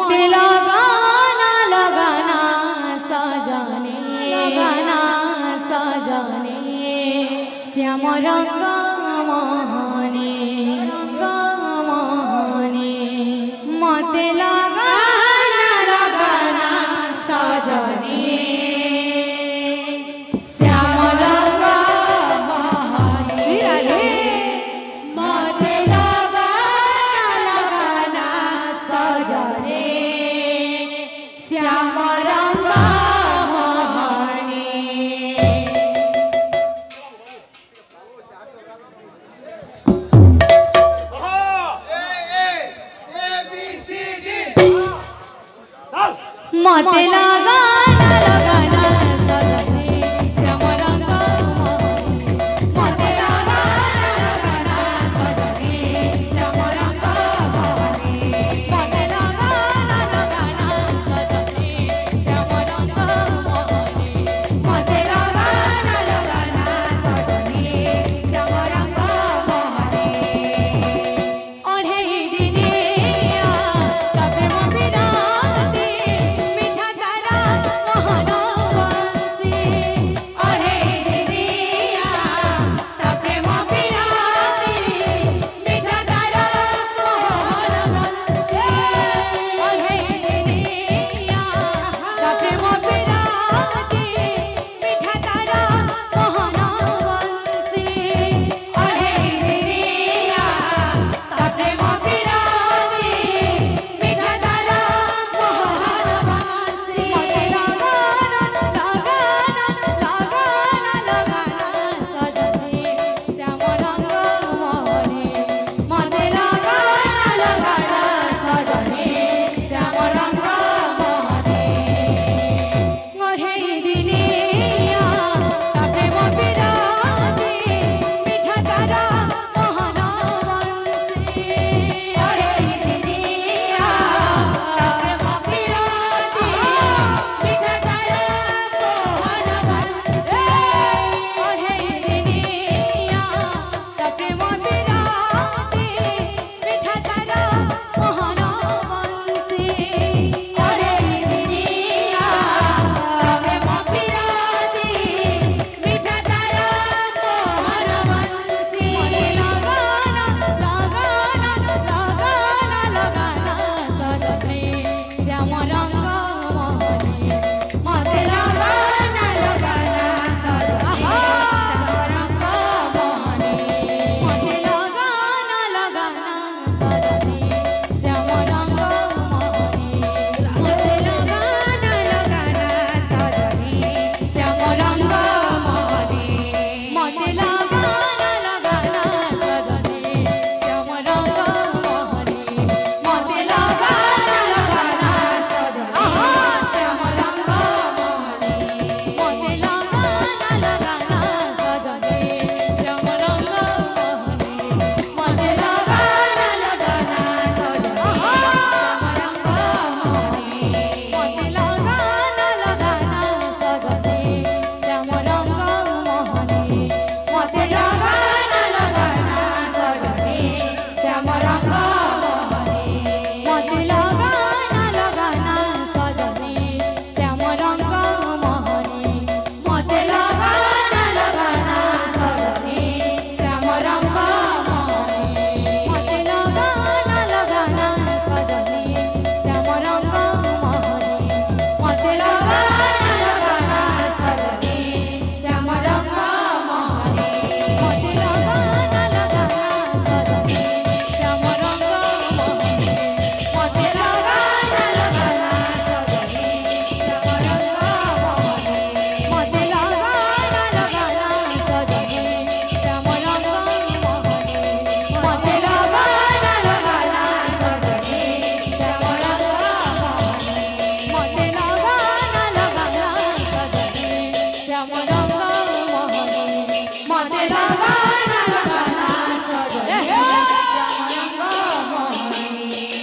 मते लगाना लगाना सजने लगाना सजने श्याम रंग मोहने मते लगाना लगाना सजने श्याम रंग मोहने सिराले मते लगाना लगाना सजने श्याम रंग मते लगाना लगाना सजने श्याम रंग मोहने मते लगाना लगाना सजने श्याम रंग मोहने मते लगाना लगाना सजने श्याम रंग मोहने मते लगाना लगाना सजने श्याम रंग मोहने ओढ़े दिनिया तबे मबिरा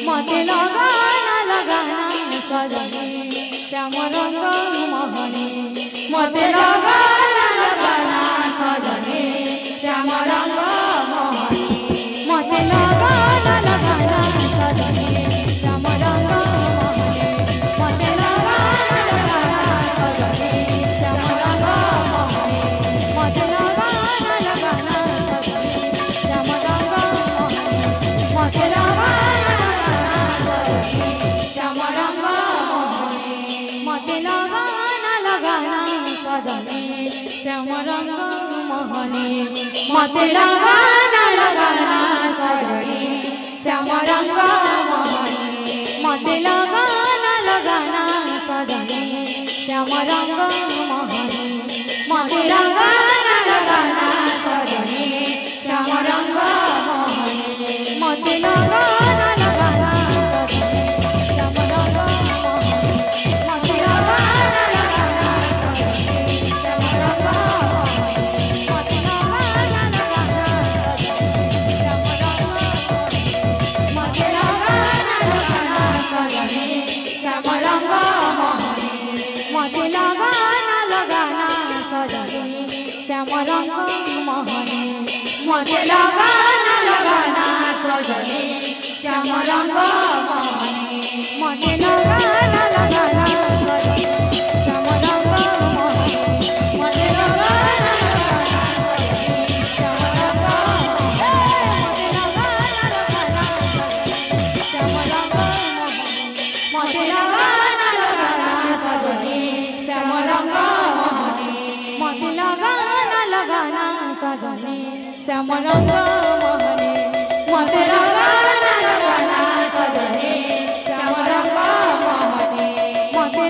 मते लगाना लगाना सजने श्याम रंग मोहने मते लगाना लगाना सजने श्याम रंग मोहने मते लगाना लगाना सजने श्याम रंग मोहने। मते लगाना लगाना सजनी श्याम रंग मोहनी मते लगाना लगाना सजनी श्याम रंग मोहनी मते लगाना लगाना सजनी श्याम रंग मोहनी मते लगाना लगाना सजनी श्याम रंग मोहनी मते लगाना लगाना सजनी श्याम रंग मोहनी मते लगाना लगाना सजनी श्याम रंग मोहनी मते लगाना लगाना सजनी श्याम रंग मोहनी मते लगाना लगाना सजनी श्याम रंग मोहनी मते लगाना लगाना सजनी श्याम रंग मोहनी मते लगाना लगाना सजनी श्याम रंग मोहनी मते लगाना लगाना सजनी श्याम रंग मोहनी मते लगाना लगाना सजनी श्याम रंग मोहनी मते लगाना लगाना सजनी श्याम रंग मोहनी मते लगाना लगाना सजनी श्याम रंग मोहनी मते लगाना लगाना सजनी श्याम रंग मोहनी मते